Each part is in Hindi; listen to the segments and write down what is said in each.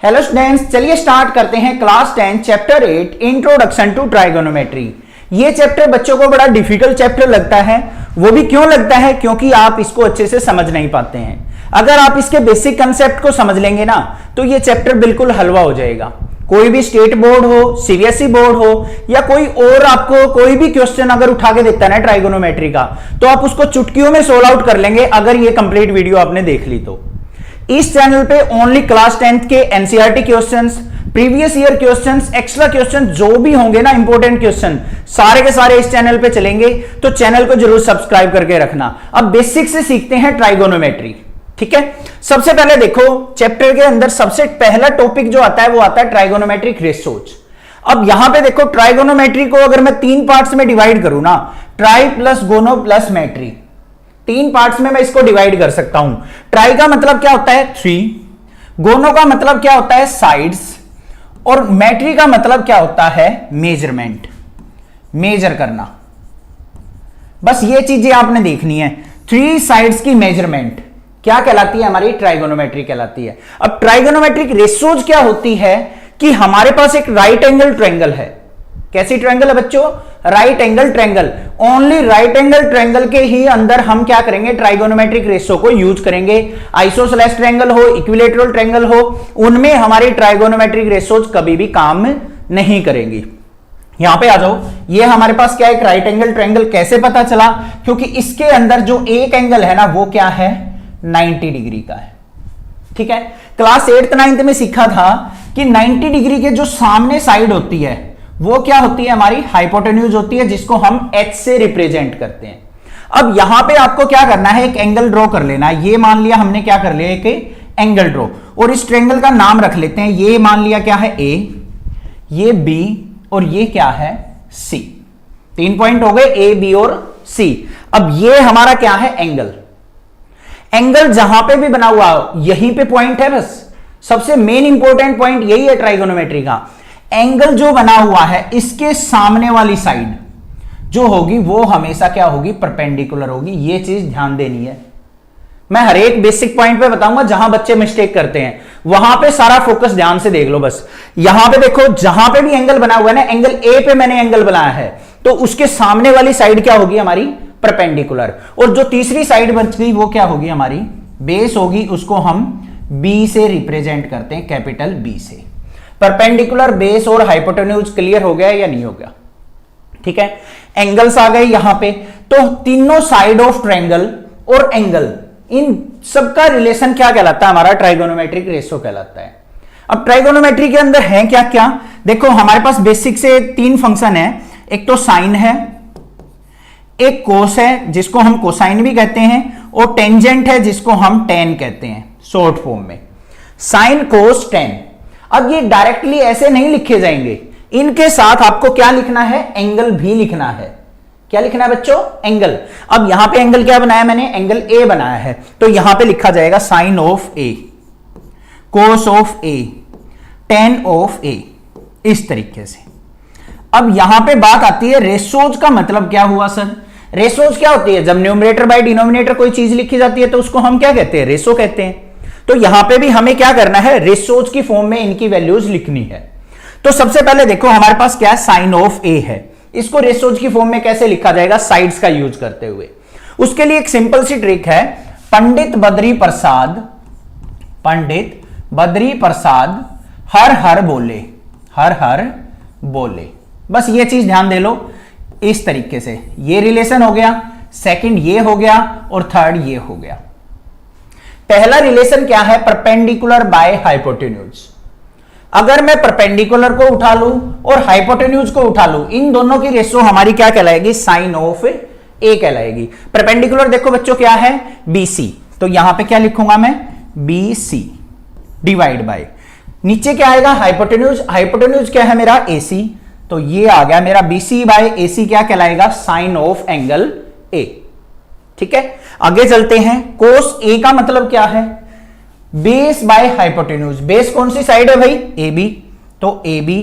हेलो स्टूडेंट्स, चलिए स्टार्ट करते हैं class 10 chapter 8 introduction to trigonometry. ये चैप्टर बच्चों को बड़ा डिफिकल्ट चैप्टर लगता है। वो भी क्यों लगता है? क्योंकि आप इसको अच्छे से समझ नहीं पाते हैं। अगर आप इसके बेसिक कंसेप्ट को समझ लेंगे ना तो ये चैप्टर बिल्कुल हलवा हो जाएगा। कोई भी स्टेट बोर्ड हो, सीबीएसई बोर्ड हो या कोई और आपको कोई भी क्वेश्चन अगर उठा के देता है ना ट्राइगोनोमेट्री का, तो आप उसको चुटकियों में सोल्व आउट कर लेंगे अगर ये कंप्लीट वीडियो आपने देख ली तो। इस चैनल पे ओनली क्लास 10th के NCERT questions, previous year questions, extra question जो भी होंगे ना इंपॉर्टेंट क्वेश्चन, सारे के सारे इस चैनल पे चलेंगे। तो चैनल को जरूर सब्सक्राइब करके रखना। अब बेसिक से सीखते हैं ट्राइगोनोमेट्री, ठीक है। सबसे पहले देखो, चैप्टर के अंदर सबसे पहला टॉपिक जो आता है वो आता है ट्राइगोनोमेट्रिक रेशोज। अब यहां पे देखो, ट्राइगोनोमेट्री को अगर मैं 3 पार्ट्स में डिवाइड करूं ना, ट्राई प्लस गोनो प्लस मेट्री, 3 पार्ट्स में मैं इसको डिवाइड कर सकता हूं। ट्राई का मतलब क्या होता है 3, गोनो का मतलब क्या होता है साइड्स, और मेट्री का मतलब क्या होता है मेजरमेंट, मेजर करना। बस ये चीजें आपने देखनी है। 3 साइड्स की मेजरमेंट क्या कहलाती है? हमारी ट्राइगोनोमेट्री कहलाती है। अब ट्राइगोनोमेट्रिक रेशोज क्या होती है कि हमारे पास एक राइट एंगल ट्रायंगल है। कैसी ट्रायंगल है बच्चों? Right angle triangle. Only right angle triangle के ही अंदर हम क्या करेंगे? ट्राइगोनोमेट्रिक रेशो को यूज करेंगे। आइसोसेलेस ट्रायंगल हो, इक्विलैटरल ट्रायंगल हो, उनमें हमारी ट्राइगोनोमेट्रिक रेशोज कभी भी काम नहीं करेंगी। यहां पे आ जाओ, ये हमारे पास क्या है? एक राइट एंगल ट्रायंगल। कैसे पता चला? क्योंकि इसके अंदर जो एक एंगल है ना वो क्या है? 90 डिग्री का है, ठीक है। क्लास 8th 9th में सीखा था कि 90 डिग्री के जो सामने साइड होती है वो क्या होती है? हमारी हाइपोटेन्यूज होती है, जिसको हम h से रिप्रेजेंट करते हैं। अब यहां पे आपको क्या करना है? एक एंगल ड्रॉ कर लेना है। ये मान लिया हमने क्या कर लिया? एक एंगल ड्रॉ, और इस ट्रायंगल का नाम रख लेते हैं। ये मान लिया क्या है? A, ये B और ये क्या है? C। 3 पॉइंट हो गए, A, B और C। अब ये हमारा क्या है? एंगल। एंगल जहां पे भी बना हुआ यहीं पे पॉइंट है। बस सबसे मेन इंपॉर्टेंट पॉइंट यही है ट्राइगोनोमेट्री का। एंगल जो बना हुआ है इसके सामने वाली साइड जो होगी वो हमेशा क्या होगी? परपेंडिकुलर होगी। ये चीज ध्यान देनी है। मैं हर एक बेसिक पॉइंट पे बताऊंगा जहां बच्चे मिस्टेक करते हैं, वहां पे सारा फोकस ध्यान से देख लो। बस यहां पे देखो, जहां पे भी एंगल बना हुआ है ना, एंगल ए पे मैंने एंगल बनाया है तो उसके सामने वाली साइड क्या होगी? हमारी परपेंडिकुलर। और जो तीसरी साइड बच गई वो क्या होगी? हमारी बेस होगी। उसको हम बी से रिप्रेजेंट करते हैं, कैपिटल बी से। परपेंडिकुलर, बेस और हाइपोटेन्यूज क्लियर हो गया या नहीं हो गया? ठीक है। एंगल्स आ गए यहां पे। तो तीनों साइड ऑफ ट्रायंगल और एंगल, इन सबका रिलेशन क्या कहलाता है? हमारा ट्राइगोनोमेट्रिक रेशो कहलाता है। अब ट्राइगोनोमेट्री के अंदर है क्या क्या? देखो, हमारे पास बेसिक से 3 फंक्शन है। एक तो साइन है, एक कोस है जिसको हम कोसाइन भी कहते हैं, और टेंजेंट है जिसको हम टेन कहते हैं शॉर्ट फॉर्म में। साइन, कोस, टेन। अब ये डायरेक्टली ऐसे नहीं लिखे जाएंगे, इनके साथ आपको क्या लिखना है? एंगल भी लिखना है। क्या लिखना है बच्चों? एंगल। अब यहां पे एंगल क्या बनाया मैंने? एंगल ए बनाया है, तो यहां पे लिखा जाएगा sine of A, cos of A, tan of A, इस तरीके से। अब यहां पे बात आती है रेशोज का मतलब क्या हुआ सर? रेशोज क्या होती है? जब न्यूमरेटर बाय डिनोमिनेटर कोई चीज लिखी जाती है तो उसको हम क्या कहते हैं? रेशो कहते हैं। तो यहां पे भी हमें क्या करना है? रेशोज की फॉर्म में इनकी वैल्यूज लिखनी है। तो सबसे पहले देखो, हमारे पास क्या है? साइन ऑफ ए है। इसको रेशोज की फॉर्म में कैसे लिखा जाएगा? साइड्स का यूज करते हुए। उसके लिए एक सिंपल सी ट्रिक है। पंडित बद्री प्रसाद हर हर बोले, हर हर बोले। बस ये चीज ध्यान दे लो। इस तरीके से ये रिलेशन हो गया, सेकंड ये हो गया, और थर्ड ये हो गया। पहला रिलेशन क्या है? Perpendicular by hypotenuse. अगर मैं परपेंडिकुलर को उठा लूं और हाइपोटेन्यूज को उठा लूं, इन दोनों की रेशो हमारी क्या कहलाएगी? साइन ऑफ ए कहलाएगी। परपेंडिकुलर देखो बच्चों क्या है? बीसी। तो यहां पे क्या लिखूंगा मैं? बीसी डिवाइड बाय, नीचे क्या आएगा? हाइपोटेन्यूज। हाइपोटेन्यूज क्या है मेरा? एसी। तो ये आ गया मेरा बीसी बाय एसी, क्या कहलाएगा? Sine of angle A. ठीक है, आगे चलते हैं। कोस ए का मतलब क्या है? Base by hypotenuse. बेस कौन सी साइड है भाई? ए बी, तो ए बी।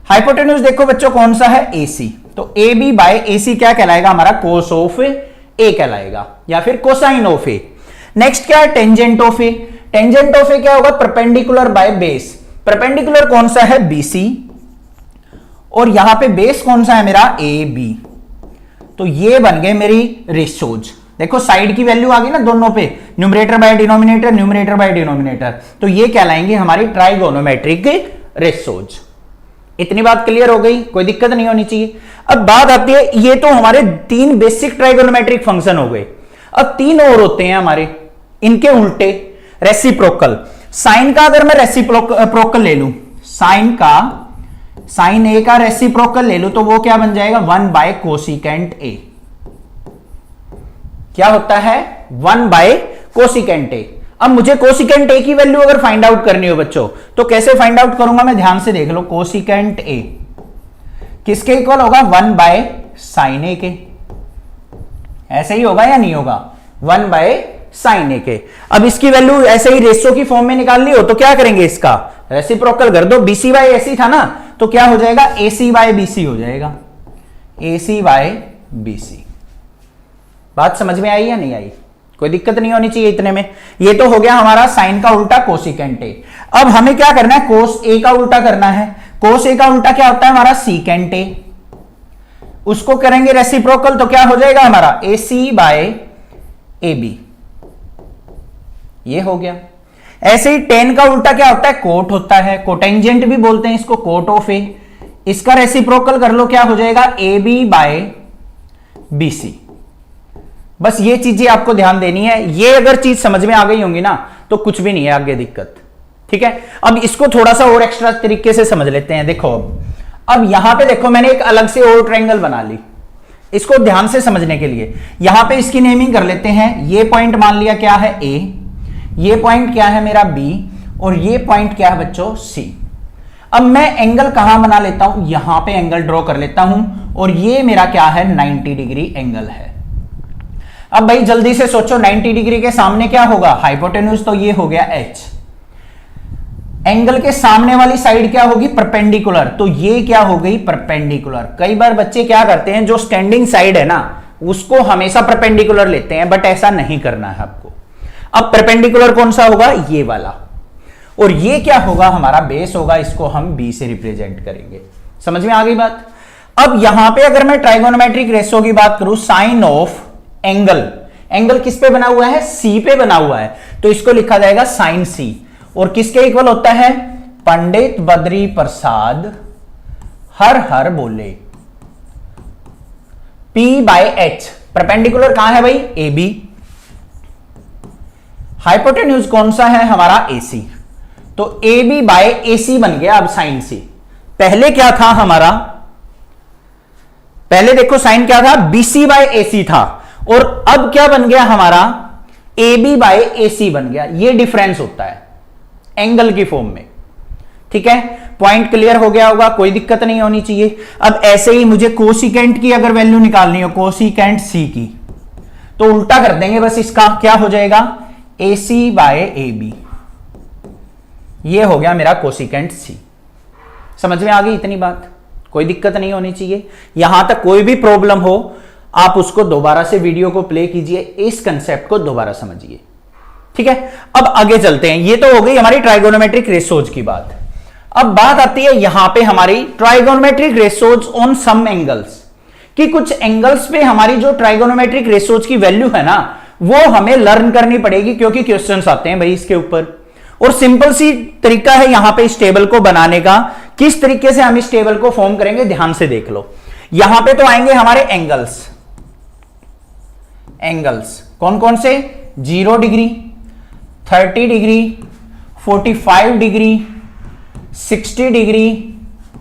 हाइपोटेन्यूज देखो बच्चों कौन सा है? ए सी। तो ए बी बाय ए सी क्या कहलाएगा? हमारा कोस ऑफ ए कहलाएगा, या फिर कोसाइन ऑफ ए। नेक्स्ट क्या है? Tangent of A. Tangent of A क्या होगा, परपेंडिकुलर बाय बेस। परपेंडिकुलर कौन सा है, बीसी, और यहां पे बेस कौन सा है मेरा, ए बी। तो ये बन गए मेरी रेशोज। देखो साइड की वैल्यू आ गई ना दोनों पे, numerator by denominator, numerator by denominator, तो ये कहलाएंगे हमारी ट्राइगोनोमेट्रिक रेशोज। इतनी बात क्लियर हो गई, कोई दिक्कत नहीं होनी चाहिए। अब बात आती है, ये तो हमारे 3 बेसिक ट्राइगोनोमेट्रिक फंक्शन हो गए। अब 3 और होते हैं हमारे, इनके उल्टे, रेसिप्रोकल। साइन का अगर मैं रेसिप्रोकल ले लूं, साइन ए का रेसिप्रोकल ले लूं, तो वो क्या बन जाएगा, 1 बाय कोसिकेंट ए। क्या होता है, 1 बाय कोसिकेंट ए। अब मुझे कोसिकेंट ए की वैल्यू अगर फाइंड आउट करनी हो बच्चों, तो कैसे फाइंड आउट करूंगा मैं, ध्यान से देख लो। कोसिकेंट ए किसके इक्वल होगा, 1 बाय साइन ए के। ऐसे ही होगा या नहीं होगा, 1 बाय साइन ए के। अब इसकी वैल्यू ऐसे ही रेशो की फॉर्म में निकालनी हो तो क्या करेंगे, इसका रेसिप्रोकल कर दो। बीसी बाय एसी था ना, तो क्या हो जाएगा, एसी बाय बीसी हो जाएगा, एसी बाय बीसी। बात समझ में आई या नहीं आई, कोई दिक्कत नहीं होनी चाहिए इतने में। ये तो हो गया हमारा साइन का उल्टा कोसिकेंट ए। अब हमें क्या करना है, कोस ए का उल्टा करना है। कोस ए का उल्टा क्या होता है हमारा, सीकेंट ए। उसको करेंगे रेसिप्रोकल तो क्या हो जाएगा हमारा, एसी बाय ए बी। ये हो गया। ऐसे ही टेन का उल्टा क्या होता है, कोट होता है, कोटेंजेंट भी बोलते हैं इसको, कोट ऑफ ए। इसका रेसिप्रोकल कर लो, क्या हो जाएगा, A B by B C. बस ये चीजें आपको ध्यान देनी है। ये अगर चीज समझ में आ गई होंगी ना, तो कुछ भी नहीं है आगे दिक्कत। ठीक है, अब इसको थोड़ा सा और एक्स्ट्रा तरीके से समझ लेते हैं। देखो अब यहां पे देखो, मैंने एक अलग से और ट्रायंगल बना ली, इसको ध्यान से समझने के लिए। यहां पे इसकी नेमिंग कर लेते हैं। ये पॉइंट मान लिया क्या है, ए, ये पॉइंट क्या है मेरा, बी, और ये पॉइंट क्या है बच्चों, सी। अब मैं एंगल कहां बना लेता हूं, यहां पे एंगल ड्रॉ कर लेता हूं, और ये मेरा क्या है, 90 डिग्री एंगल है। अब भाई जल्दी से सोचो, 90 डिग्री के सामने क्या होगा, हाइपोटेन्यूज, तो ये हो गया एच। एंगल के सामने वाली साइड क्या होगी, परपेंडिकुलर, तो ये क्या हो गई, परपेंडिकुलर। कई बार बच्चे क्या करते हैं, जो स्टैंडिंग साइड है ना, उसको हमेशा परपेंडिकुलर लेते हैं, बट ऐसा नहीं करना है आपको। अब परपेंडिकुलर कौन सा होगा, ये वाला, और ये क्या होगा, हमारा बेस होगा, इसको हम बी से रिप्रेजेंट करेंगे। समझ में आ गई बात। अब यहां पे अगर मैं ट्राइगोनोमेट्रिक रेशो की बात करूं, साइन ऑफ एंगल, एंगल किस पे बना हुआ है, सी पे बना हुआ है, तो इसको लिखा जाएगा साइन सी। और किसके इक्वल होता है, पंडित बद्री प्रसाद हर हर बोले, P बाय एच। परपेंडिकुलर कहां है भाई, ए बी। हाइपोटेन्यूज कौन सा है हमारा, AC, तो ए बी बाय ए सी बन गया। अब साइन सी, पहले क्या था हमारा, पहले देखो साइन क्या था, BC बाय AC था, और अब क्या बन गया हमारा, AB बाय AC बन गया। ये डिफरेंस होता है एंगल की फॉर्म में। ठीक है, पॉइंट क्लियर हो गया होगा, कोई दिक्कत नहीं होनी चाहिए। अब ऐसे ही मुझे कोसिकेंट की अगर वैल्यू निकालनी हो, कोसिकेंट C की, तो उल्टा कर देंगे बस, इसका क्या हो जाएगा, AC बाय AB। ये हो गया मेरा कोसिकेंट C। समझ में आ गई इतनी बात, कोई दिक्कत नहीं होनी चाहिए। यहां तक कोई भी प्रॉब्लम हो, आप उसको दोबारा से वीडियो को प्ले कीजिए, इस कंसेप्ट को दोबारा समझिए। ठीक है, अब आगे चलते हैं। ये तो हो गई हमारी ट्राइगोनोमेट्रिक रेशोज की बात। अब बात आती है यहां पे हमारी trigonometric ratios on some angles, कि कुछ एंगल्स पे हमारी जो ट्राइगोनोमेट्रिक रेशोज की वैल्यू है ना, वो हमें लर्न करनी पड़ेगी, क्योंकि क्वेश्चंस आते हैं भाई इसके ऊपर। और सिंपल सी तरीका है यहां पे इस टेबल को बनाने का। किस तरीके से हम इस टेबल को फॉर्म करेंगे, ध्यान से देख लो। यहां पे तो आएंगे हमारे एंगल्स, एंगल्स कौन कौन से, 0 डिग्री, 30 डिग्री, 45 डिग्री, 60 डिग्री,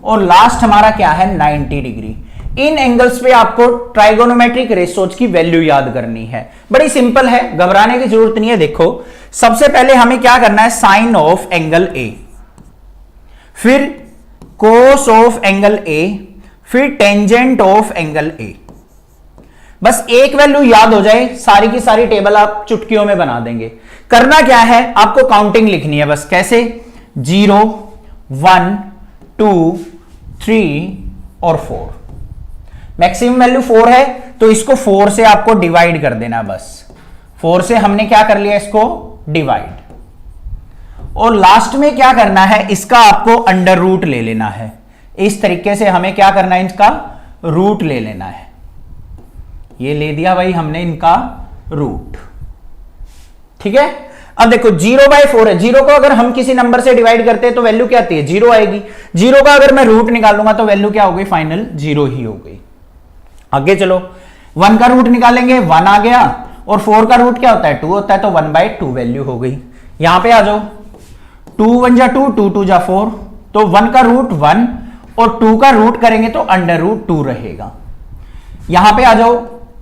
और लास्ट हमारा क्या है, 90 डिग्री। इन एंगल्स पे आपको ट्राइगोनोमेट्रिक रेशोज की वैल्यू याद करनी है। बड़ी सिंपल है, घबराने की जरूरत नहीं है। देखो सबसे पहले हमें क्या करना है, साइन ऑफ एंगल ए, फिर कोस ऑफ एंगल ए, फिर टेंजेंट ऑफ एंगल ए। बस एक वैल्यू याद हो जाए, सारी की सारी टेबल आप चुटकियों में बना देंगे। करना क्या है, आपको काउंटिंग लिखनी है बस। कैसे, 0, 1, 2, 3 और 4। मैक्सिमम वैल्यू 4 है, तो इसको 4 से आपको डिवाइड कर देना बस। 4 से हमने क्या कर लिया, इसको डिवाइड। और लास्ट में क्या करना है, इसका आपको अंडर रूट ले लेना है। इस तरीके से हमें क्या करना है, इसका रूट ले लेना है। ये ले दिया भाई हमने इनका रूट, ठीक है। अब देखो 0/4 है, 0 को अगर हम किसी नंबर से डिवाइड करते हैं तो वैल्यू क्या आती है, 0 आएगी। 0 का अगर मैं रूट निकालूंगा तो वैल्यू क्या हो गई, फाइनल 0 ही हो गई। आगे चलो, 1 का रूट निकालेंगे, 1 आ गया, और 4 का रूट क्या होता है, 2 होता है, तो 1/2 वैल्यू हो गई। यहां पे आ जाओ, 2 1 जा 2, 2 2 जा 4, तो 1 का रूट 1 और 2 का रूट करेंगे तो अंडर रूट 2 रहेगा। यहां पे आ जाओ,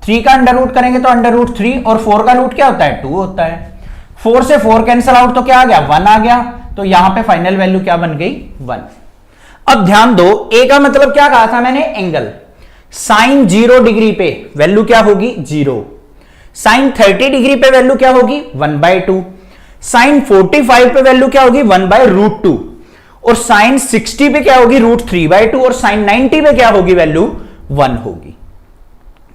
3 का अंडर रूट करेंगे तो अंडर रूट 3, और 4 का रूट क्या होता है, 2 होता है। 4 से 4 कैंसिल आउट तो क्या आ गया, 1 आ गया, तो यहां पे फाइनल वैल्यू क्या बन गई, 1। अब ध्यान दो, ए का मतलब क्या कहा था मैंने, एंगल। साइन 0 डिग्री पे वैल्यू क्या होगी, 0। साइन 30 डिग्री पे वैल्यू क्या होगी, 1/2। साइन 45 पे वैल्यू क्या होगी, 1/√2। और साइन 60 पे क्या होगी, √3/2। और साइन 90 पे क्या होगी, वैल्यू 1 होगी।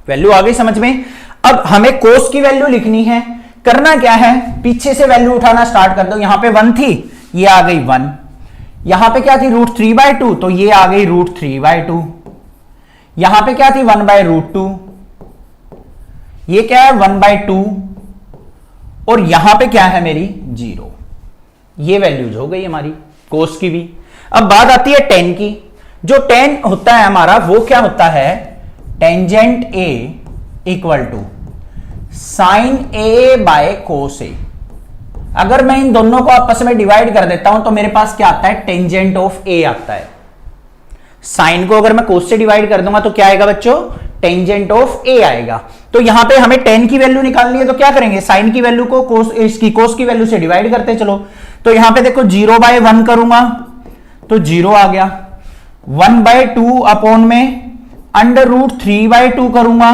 वैल्यू आ गई समझ में। अब हमें कोस की वैल्यू लिखनी है। करना क्या है, पीछे से वैल्यू उठाना स्टार्ट कर दो। यहां पे 1 थी, ये आ गई 1। यहां पे क्या थी, √3/2, तो ये आ गई √3/2। यहां पे क्या थी, 1/√2, ये क्या है 1/2, और यहां पे क्या है मेरी 0। ये वैल्यूज हो गई हमारी कोस की भी। अब बात आती है टेन की। जो टेन होता है हमारा, वो क्या होता है, tangent A equal to sine A by cos A. अगर मैं इन दोनों को आपस में डिवाइड कर देता हूं तो मेरे पास क्या आता है, टेंजेंट ऑफ ए आता है। साइन को अगर मैं कोस से डिवाइड कर दूंगा तो क्या आएगा बच्चों, टेंजेंट ऑफ ए आएगा। तो यहां पे हमें टेन की वैल्यू निकालनी है, तो क्या करेंगे, साइन की वैल्यू को कोस, इसकी कोस की वैल्यू से डिवाइड करते चलो। तो यहां पे देखो 0/1 करूंगा तो 0 आ गया। 1/2 अपॉन में √3/2 करूंगा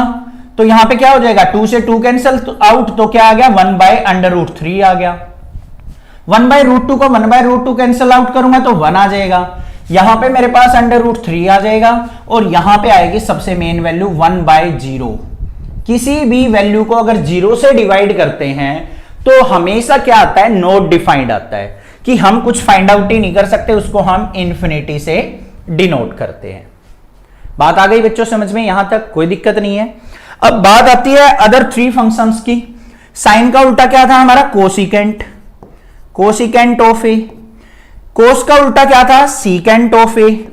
तो यहां पे क्या हो जाएगा, 2 से 2 कैंसिल आउट, तो क्या आ गया, 1/√3 आ गया। 1/√2 को 1/√2 कैंसिल आउट करूंगा तो 1 आ जाएगा। यहां पे मेरे पास √3 आ जाएगा, और यहां पे आएगी सबसे मेन वैल्यू 1/0। किसी भी वैल्यू को अगर 0 से डिवाइड करते हैं तो हमेशा क्या आता है, नॉट डिफाइंड आता है, कि हम कुछ फाइंड आउट ही नहीं कर सकते, उसको हम इन्फिनिटी से डिनोट करते हैं। बात आ गई बच्चों समझ में, यहां तक कोई दिक्कत नहीं है। अब बात आती है अदर 3 फंक्शंस की। साइन का उल्टा क्या था हमारा, कोसिकेंट, कोसिकेंट ऑफ ए। कोस का उल्टा क्या था, सीकेंट ऑफ ए।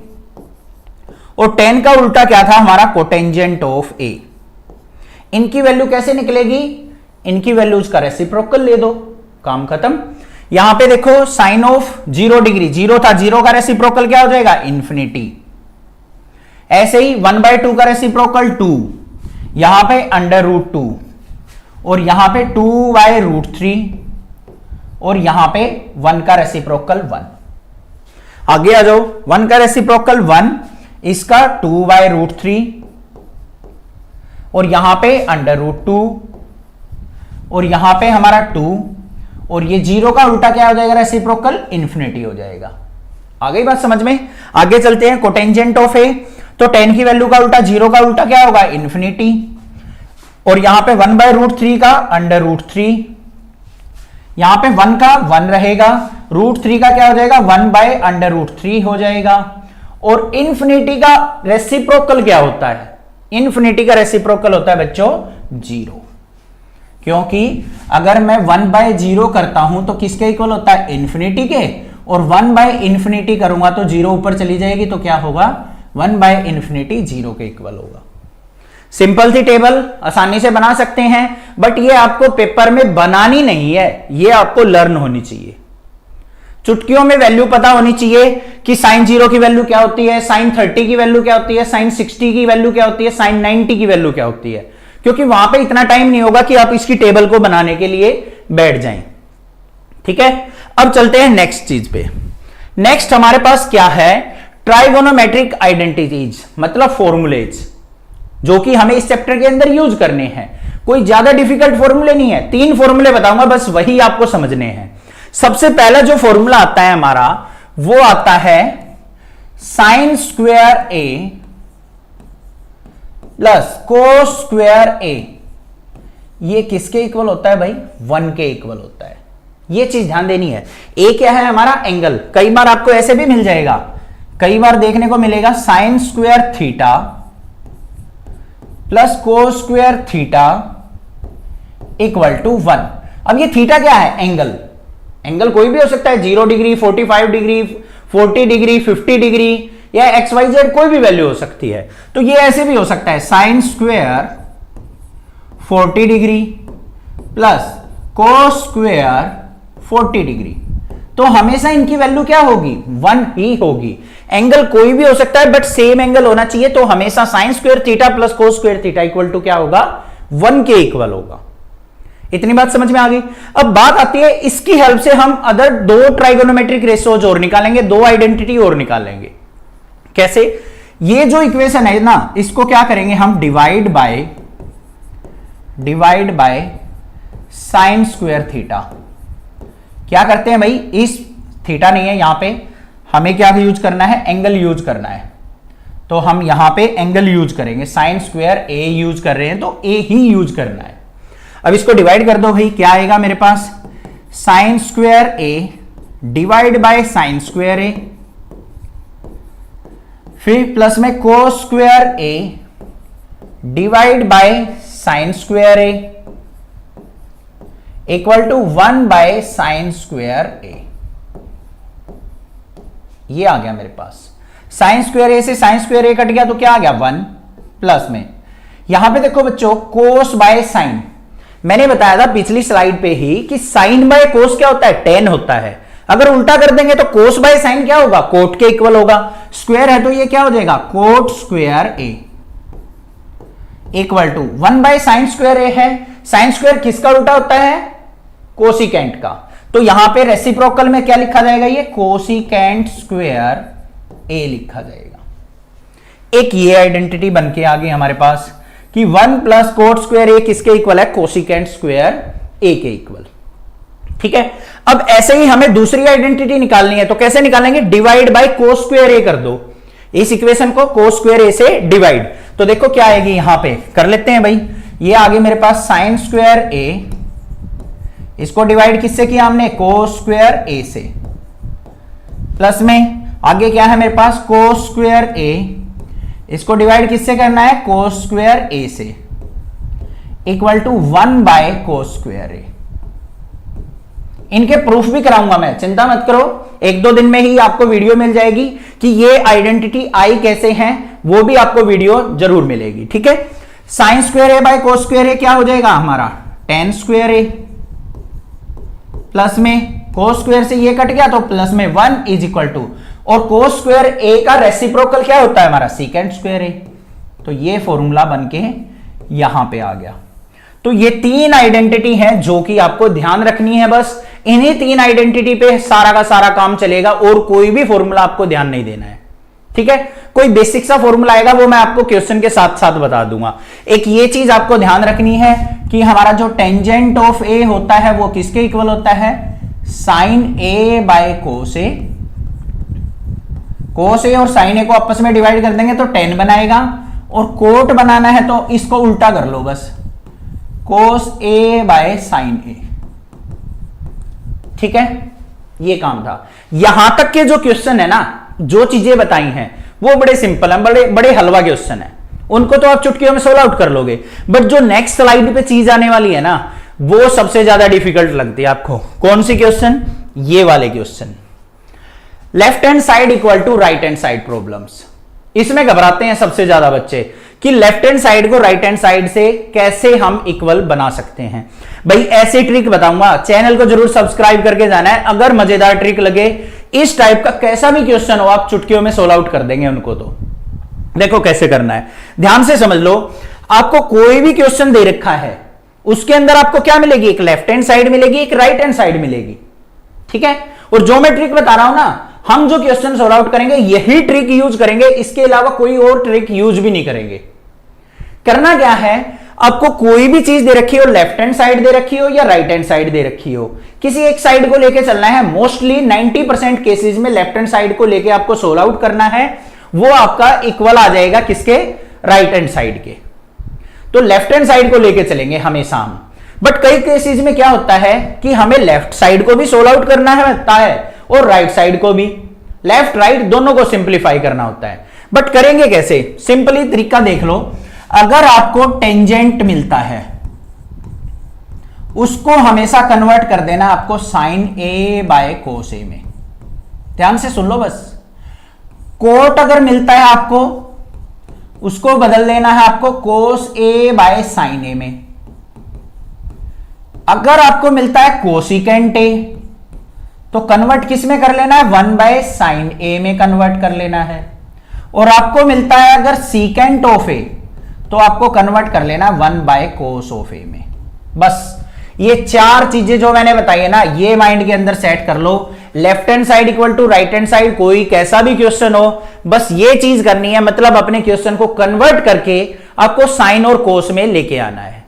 और टेन का उल्टा क्या था हमारा, कोटेंजेंट ऑफ ए। इनकी वैल्यू कैसे निकलेगी, इनकी वैल्यूज का रेसिप्रोकल ले दो, काम खत्म। यहां पे देखो साइन ऑफ 0 डिग्री, 0 था, 0 का रेसिप्रोकल क्या हो जाएगा, इन्फिनिटी। ऐसे ही 1/2 का रेसिप्रोकल 2, यहां पे √2, और यहां पे 2/√3, और यहां पे 1 का रेसिप्रोकल 1। आगे आ जाओ, 1 का रेसिप्रोकल 1, इसका 2/√3, और यहां पे √2, और यहां पे हमारा 2, और ये 0 का उल्टा क्या हो जाएगा, रेसिप्रोकल इन्फिनिटी हो जाएगा। आ गई बात समझ में। आगे चलते हैं, कोटेंजेंट ऑफ ए। तो 10 की वैल्यू का उल्टा, 0 का उल्टा क्या होगा, इन्फिनिटी। और यहां पे 1/√3 का √3, यहां पे 1 का 1 रहेगा, √3 का क्या हो जाएगा, 1/√3 हो जाएगा। और इन्फिनिटी का रेसिप्रोकल क्या होता है, इन्फिनिटी का रेसिप्रोकल होता है बच्चों 0। क्योंकि अगर मैं 1/0 करता हूं तो किसके इक्वल होता है, इन्फिनिटी के, और 1/∞ करूंगा तो 0 ऊपर चली जाएगी, तो क्या होगा, 1/∞ 0 के इक्वल होगा। सिंपल सी टेबल, आसानी से बना सकते हैं, बट ये आपको पेपर में बनानी नहीं है, ये आपको लर्न होनी चाहिए। चुटकियों में वैल्यू पता होनी चाहिए कि साइन 0 की वैल्यू क्या होती है, साइन 30 की वैल्यू क्या होती है, साइन 60 की वैल्यू क्या होती है, साइन 90 की वैल्यू क्या होती है, क्योंकि वहां पे इतना टाइम नहीं होगा कि आप इसकी टेबल को बनाने के लिए बैठ जाएं। ठीक है, अब चलते हैं नेक्स्ट चीज पे। नेक्स्ट हमारे पास क्या है, ट्राइगोनोमेट्रिक आइडेंटिटीज, मतलब फॉर्मूलेज, जो कि हमें इस चैप्टर के अंदर यूज करने हैं। कोई ज्यादा डिफिकल्ट फॉर्मूले नहीं है, 3 फॉर्मूले बताऊंगा, बस वही आपको समझने हैं। सबसे पहला जो फॉर्मूला आता है हमारा, वो आता है sine square A plus cos square A. ये किसके इक्वल होता है भाई, 1 के इक्वल होता है। ये चीज ध्यान देनी है। ए क्या है हमारा एंगल, कई बार आपको ऐसे भी मिल जाएगा, कई बार देखने को मिलेगा sine square theta plus cos square theta equal to 1। अब ये थीटा क्या है, एंगल, एंगल कोई भी हो सकता है, 0 डिग्री, 45 डिग्री, 40 डिग्री, 50 डिग्री या XYZ कोई भी वैल्यू हो सकती है। तो ये ऐसे भी हो सकता है sine square 40 degree plus cos square 40 degree. तो हमेशा इनकी वैल्यू क्या होगी, 1 ही होगी। एंगल कोई भी हो सकता है बट सेम एंगल होना चाहिए, तो हमेशा sine square theta plus cos square theta equal to क्या होगा, 1 के इक्वल होगा। इतनी बात समझ में आ गई। अब बात आती है, इसकी हेल्प से हम अदर 2 ट्राइगोनोमेट्रिक रेशियोज और निकालेंगे, 2 आइडेंटिटी और निकालेंगे। कैसे, ये जो इक्वेशन है ना, इसको क्या करेंगे हम, divide by sine square theta. क्या करते हैं भाई, इस थीटा नहीं है यहां पे, हमें क्या यूज करना है, एंगल यूज करना है। तो हम यहां पे एंगल यूज करेंगे, साइन स्क्वायर ए यूज कर रहे हैं तो ए ही यूज करना है। अब इसको डिवाइड कर दो भाई, क्या आएगा मेरे पास, sine square A divide by sine square A, फिर प्लस में cos square A divide by sine square A equal to 1 by sine square A. ये आ गया मेरे पास, साइन स्क्वायर ए से साइन स्क्वायर ए कट गया तो क्या आ गया, 1 प्लस में, यहां पे देखो बच्चों कोस बाय साइन, मैंने बताया था पिछली स्लाइड पे ही कि साइन बाय कोस क्या होता है, tan होता है। अगर उल्टा कर देंगे तो कोस बाय साइन क्या होगा, कोट के इक्वल होगा। स्क्वायर है तो ये क्या हो जाएगा, cot square A equal to 1 by sine square A है। साइन स्क्वायर किसका उल्टा होता है, कोसिकेंट का। तो यहां पे रेसिप्रोकल में क्या लिखा जाएगा, ये कोसिकेंट स्क्वायर ए लिखा जाएगा। एक ये आइडेंटिटी बन के आ गई हमारे पास कि 1 प्लस कोट स्क्वायर ए किसके इक्वल है, कोसिकेंट स्क्वायर ए के इक्वल। ठीक है, अब ऐसे ही हमें दूसरी आइडेंटिटी निकालनी है, तो कैसे निकालेंगे, डिवाइड बाय कोस स्क्वायर ए कर दो, इस इक्वेशन को कोस स्क्वायर ए से डिवाइड। तो देखो क्या आएगी, यहां पे कर लेते हैं भाई, ये आगे मेरे पास साइन स्क्वायर ए, इसको डिवाइड किससे किया हमने, कोस स्क्वायर ए से, प्लस में आगे क्या है मेरे पास, कोस स्क्वायर ए, इसको डिवाइड किससे करना है, कोस स्क्वायर ए से, equal to 1 by cos square A. इनके प्रूफ भी कराऊंगा मैं, चिंता मत करो, 1-2 दिन में ही आपको वीडियो मिल जाएगी कि ये आइडेंटिटी आई कैसे हैं, वो भी आपको वीडियो जरूर मिलेगी। ठीक है, sine square A by cos square A क्या हो जाएगा हमारा, tan स्क्वायर ए, प्लस में कोस स्क्वायर से ये कट गया तो प्लस में 1 इज इक्वल टू, और कोस स्क्वायर ए का रेसिप्रोकल क्या होता है हमारा, सीकेंट स्क्वायर ए। तो ये फॉर्मूला बन के यहां पे आ गया। तो ये 3 आइडेंटिटी हैं जो कि आपको ध्यान रखनी है, बस इन्हीं 3 आइडेंटिटी पे सारा का सारा काम चलेगा, और कोई भी फॉर्मूला आपको ध्यान नहीं देना है। ठीक है, कोई बेसिक सा फॉर्मूला आएगा वो मैं आपको क्वेश्चन के साथ साथ बता दूंगा। एक ये चीज आपको ध्यान रखनी है कि हमारा जो टेंजेंट ऑफ ए होता है वो किसके इक्वल होता है, साइन ए बाय कोस ए। कोस ए और साइन ए को आपस में डिवाइड कर देंगे तो tan बनाएगा, और कोट बनाना है तो इसको उल्टा कर लो बस, कोस ए बाय साइन ए। ठीक है, ये काम था। यहां तक के जो क्वेश्चन है ना, जो चीजें बताई हैं वो बड़े सिंपल हैं, बड़े बड़े हलवा क्वेश्चन है, उनको तो आप चुटकियों में सोल्व आउट कर लोगे। बट जो नेक्स्ट स्लाइड पे चीज आने वाली है ना, वो सबसे ज्यादा डिफिकल्ट लगती है आपको। कौन सी क्वेश्चन, ये वाले question, left hand side equal to right hand side problems. इसमें घबराते हैं सबसे ज्यादा बच्चे कि लेफ्ट हैंड साइड को राइट हैंड साइड से कैसे हम इक्वल बना सकते हैं। भाई ऐसे ट्रिक बताऊंगा, चैनल को जरूर सब्सक्राइब करके जाना है। अगर मजेदार ट्रिक लगे, इस टाइप का कैसा भी क्वेश्चन हो, आप चुटकियों में सोल्व आउट कर देंगे उनको। तो देखो कैसे करना है, ध्यान से समझ लो। आपको कोई भी क्वेश्चन दे रखा है, उसके अंदर आपको क्या मिलेगी, एक लेफ्ट हैंड साइड मिलेगी, एक राइट हैंड साइड मिलेगी। ठीक है, और जो मैं ट्रिक बता रहा हूं ना, हम जो क्वेश्चन सोल्व आउट करेंगे यही ट्रिक यूज करेंगे, इसके अलावा कोई और ट्रिक यूज भी नहीं करेंगे। करना क्या है, आपको कोई भी चीज दे रखी हो, लेफ्ट हैंड साइड दे रखी हो या राइट हैंड साइड दे रखी हो, किसी एक साइड को लेके चलना है। मोस्टली 90% केसेस में लेफ्ट हैंड साइड को लेके आपको सोल्व आउट करना है, वो आपका इक्वल आ जाएगा किसके, राइट हैंड साइड के। तो लेफ्ट हैंड साइड को लेके चलेंगे हमेशा हम। बट कई केसेस में क्या होता है कि हमें लेफ्ट साइड को भी सोल्व आउट करना है और राइट साइड को भी, लेफ्ट राइट दोनों को सिंप्लीफाई करना होता है। बट करेंगे कैसे? सिंपली तरीका देख लो। अगर आपको टेंजेंट मिलता है उसको हमेशा कन्वर्ट कर देना आपको साइन ए बाय कोस ए में। ध्यान से सुन लो बस। कोट अगर मिलता है आपको उसको बदल देना है आपको कोस ए बाय साइन ए में। अगर आपको मिलता है कोसिकेंट ए तो कन्वर्ट किस में कर लेना है? 1 बाय साइन ए में कन्वर्ट कर लेना है। और आपको मिलता है अगर सीकेंट ऑफ ए तो आपको कन्वर्ट कर लेना 1 बाय कोस ऑफ ए में। बस ये चार चीजें जो मैंने बताई है ना, ये माइंड के अंदर सेट कर लो। Left hand side equal to right hand side, कोई कैसा भी क्वेश्चन हो बस ये चीज करनी है, मतलब अपने क्वेश्चन को कन्वर्ट करके आपको साइन और कोस में लेके आना है।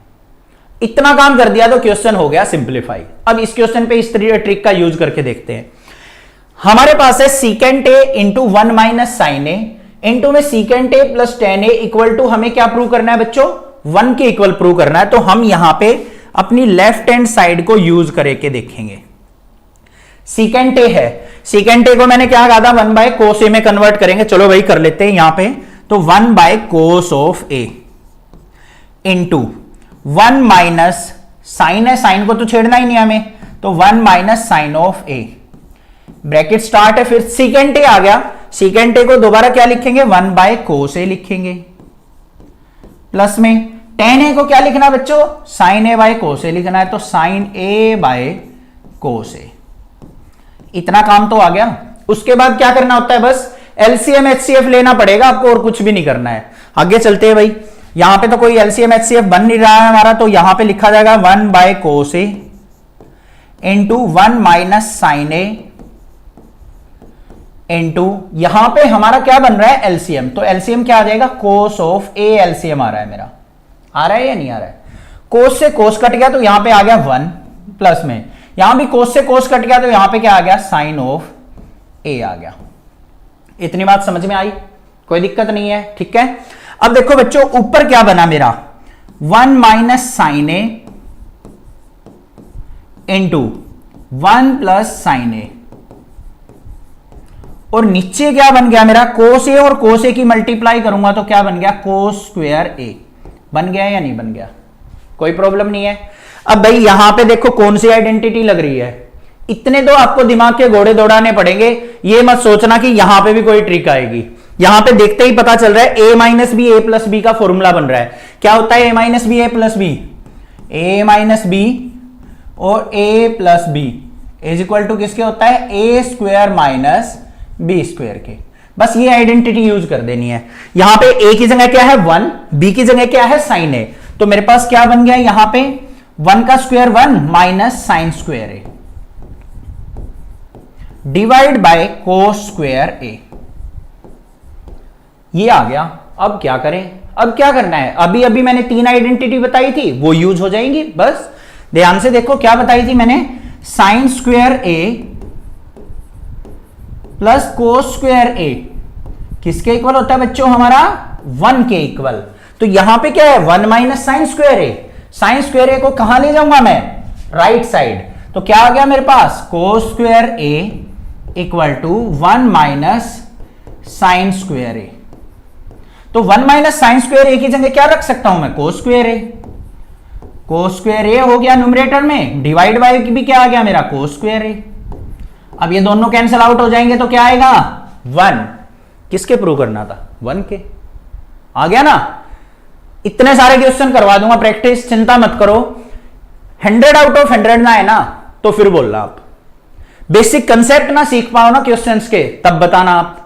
इतना काम कर दिया तो क्वेश्चन हो गया सिंप्लीफाई। अब इस क्वेश्चन पे इस ट्रिक का यूज करके देखते हैं। हमारे पास है secant A into 1 minus sine A into में secant A plus tan A equal to हमें क्या प्रूव करना है बच्चों? 1 के इक्वल प्रूव करना है। तो हम यहां पे अपनी लेफ्ट हैंड साइड को यूज करके देखेंगे। सीकेंट ए है, सीकेंट ए को मैंने क्या कहा था? 1 बाय कोस ए में कन्वर्ट करेंगे। चलो भाई कर लेते हैं यहां पे। तो 1 by cos of A into 1 minus sine है, साइन को तो छेड़ना ही नहीं हमें, तो 1 minus sine of A, bracket start है, फिर सीकेंट ए आ गया। सीकेंट ए को दोबारा क्या लिखेंगे? 1 बाय कोस ए लिखेंगे, प्लस में टेन ए को क्या लिखना बच्चों? साइन ए बाय कोस ए लिखना है, तो साइन ए बाय कोस ए। इतना काम तो आ गया। उसके बाद क्या करना होता है? बस एलसीएम एचसीएफ लेना पड़ेगा आपको, और कुछ भी नहीं करना है। आगे चलते हैं भाई। यहां पे तो कोई एलसीएम एचसीएफ बन नहीं रहा है हमारा, तो यहां पे लिखा जाएगा 1 by cos A into 1 minus sine A into यहां पे हमारा क्या बन रहा है? एलसीएम। तो एलसीएम क्या आ जाएगा? कोस ऑफ ए एलसीएम आ रहा है मेरा। आ रहा है या नहीं आ रहा है? कोस से कोस कट गया तो यहां पे आ गया 1, प्लस में यहां भी कोस से कोस कट गया तो यहां पे क्या आ गया? साइन ऑफ ए आ गया। इतनी बात समझ में आई? कोई दिक्कत नहीं है, ठीक है। अब देखो बच्चों ऊपर क्या बना मेरा? 1 minus sine A into 1 plus sign ए, और नीचे क्या बन गया मेरा? कोस ए और कोस ए की मल्टीप्लाई करूंगा तो क्या बन गया? कोस स्क्वायर ए। बन गया या नहीं बन गया? कोई प्रॉब्लम नहीं है। अब भाई यहां पे देखो कौन सी आइडेंटिटी लग रही है। इतने तो आपको दिमाग के घोड़े दौड़ाने पड़ेंगे, ये मत सोचना कि यहां पे भी कोई ट्रिक आएगी। यहां पे देखते ही पता चल रहा है A minus B A plus B का फॉर्मूला बन रहा है। क्या होता है A minus B A plus B? A minus B और A plus B is equal to किसके होता है? A square minus B square के। बस ये आइडेंटिटी यूज कर देनी है। यहां पे ए की जगह क्या है? 1, बी की जगह क्या है? साइन ए। तो मेरे पास क्या बन गया यहां पे? 1 का square 1 minus sine square A divide by cos square A. ये आ गया। अब क्या करें? अब क्या करना है? अभी अभी मैंने 3 आइडेंटिटी बताई थी, वो यूज हो जाएंगी। बस ध्यान से देखो क्या बताई थी मैंने? साइन स्क्वायर ए प्लस कोस स्क्वायर ए किसके इक्वल होता है बच्चों? हमारा 1 के इक्वल। तो यहां पे क्या है? 1 minus sine square A. Sine square A को कहां ले जाऊंगा मैं? Right side. तो क्या आ गया मेरे पास? Cos square A equal to 1 minus sine square A. तो 1 माइनस साइन स्क्वायर ए की जगह क्या रख सकता हूं मैं? कोस स्क्वायर ए। कोस स्क्वायर ए हो गया न्यूमरेटर में, डिवाइड बाय भी क्या आ गया मेरा? कोस स्क्वायर ए। अब ये दोनों कैंसिल आउट हो जाएंगे तो क्या आएगा? 1। किसके प्रूव करना था? 1 के। आ गया ना? इतने सारे क्वेश्चन करवा दूंगा प्रैक्टिस, चिंता मत करो। 100 आउट ऑफ 100 ना है ना तो फिर बोलना आप। बेसिक कंसेप्ट ना सीख पाओ ना क्वेश्चंस के, तब बताना आप।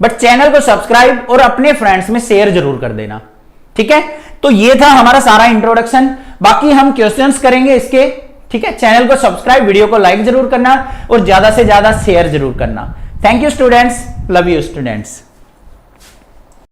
बट चैनल को सब्सक्राइब और अपने फ्रेंड्स में शेयर जरूर कर देना, ठीक है। तो ये था हमारा सारा इंट्रोडक्शन। बाकी हम क्वेश्चंस करेंगे इसके, ठीक है। चैनल को सब्सक्राइब, वीडियो को लाइक जरूर करना और ज्यादा से ज्यादा शेयर जरूर करना। Thank you students, love you students.